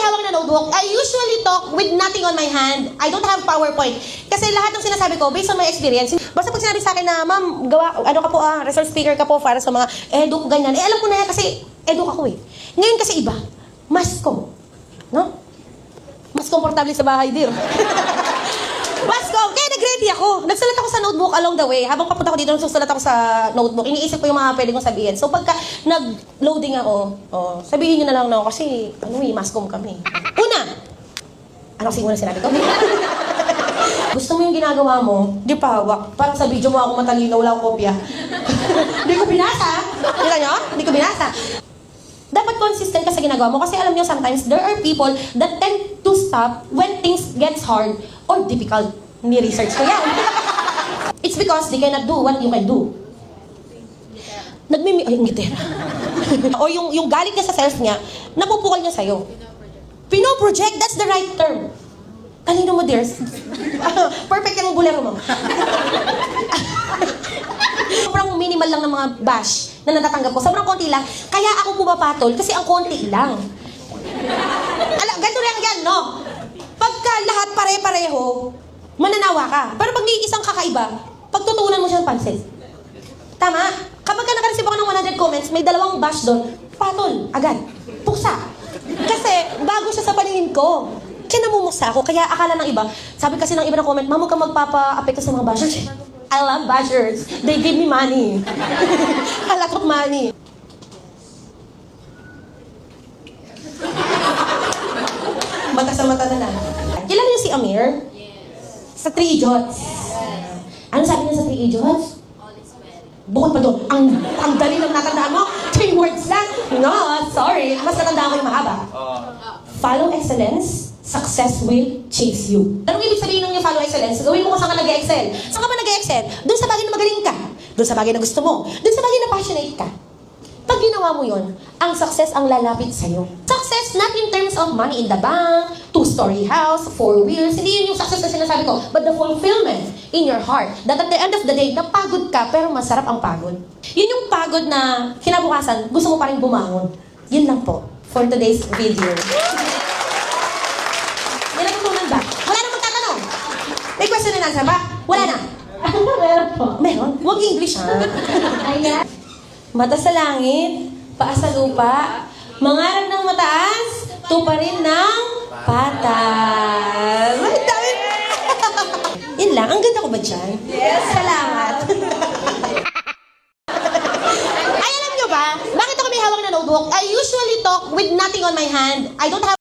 hawak na notebook, I usually talk with nothing on my hand. I don't have PowerPoint. Kasi lahat ng sinasabi ko, based on my experience, basta pag sinabi sa akin na, ma'am, gawa, ano ka po resource speaker ka po para sa mga edu, ganyan. Eh, alam ko na yan kasi edu ako eh. Ngayon kasi iba, mas ko. No? Mas komportable sa bahay, dear. Mas ko. Kaya nag-ready ako. Nagsulat ako sa notebook along the way. Habang papunta ko dito, nagsusulat ako sa notebook. Iniisip ko yung mga pwede kong sabihin. So, pagka nag-loading ako, sabihin nyo na lang na ako kasi, mascom kami. Una! Ano kasi muna sinabi ko? Gusto mo yung ginagawa mo, di pa hawak. Parang sa video mo ako matalino, wala akong kopya. Hindi ko binasa. Kita nyo? Hindi ko binasa. Dapat consistent ka sa ginagawa mo kasi alam nyo, sometimes there are people that tend to stop when things gets hard or difficult. Ni-research ko yan. It's because they cannot do what you can do. Ay, ngitera. O yung galit niya sa self niya, napupukal niya sa'yo. Pinoproject, that's the right term. Kanino mo, dear? Perfect yung bulero mo. Sobrang minimal lang ng mga bash na natatanggap ko. Sobrang konti lang. Kaya ako pumapatol kasi ang konti lang. Ganito lang yan, no? Pagka lahat pare-pareho, mananawa ka. Pero pag may isang kakaiba, pagtutuunan mo siya ng pansin. Tama? Kapag ka nakareceive ako ng 100 comments, may 2 bash doon, patol, agad. Puksa. Kasi bago siya sa paningin ko. Kaya namumuksa ako. Kaya akala ng iba, sabi kasi ng iba na comment, ma'am, huwag kang magpapa-apekto sa mga bashers. I love bashers. They give me money. A lot of money. Mata sa mata na lang. Kilala niyo si Amir? Yes. Sa 3 Idiots. Yes. Ano sabi niya sa 3 Idiots? All is well. Bukod pa doon, ang dali lang natandaan mo, 3 words lang. No, sorry. Mas natandaan ko yung mahaba. Follow excellence, success will chase you. Anong ibig sabihin ng yung follow excellence? Gawin mo kung saan ka nag-excel. Saan ka ba nag-excel? Doon sa bagay na magaling ka. Doon sa bagay na gusto mo. Doon sa bagay na passionate ka. Pag ginawa mo yun, ang success ang lalapit sa'yo. Success not in terms of money in the bank, 2-story house, 4 wheels. Hindi yun yung success na sinasabi ko. But the fulfillment in your heart. That at the end of the day, napagod ka, pero masarap ang pagod. Yun yung pagod na kinabukasan, gusto mo pa rin bumangon. Yun lang po for today's video. May natutunan ba? Wala na magtatanong. May question and answer ba? Wala na. Meron po. Meron? Huwag English, ha? Ayan. Mata sa langit, paa sa lupa, mangarap ng mataas, tuparin ng patas. Ay, dami! Yun lang. Ang ganda ko ba dyan? Yes! Salamat! Ay, alam nyo ba? Bakit ako may hawak na notebook? I usually talk with nothing on my hand. I don't have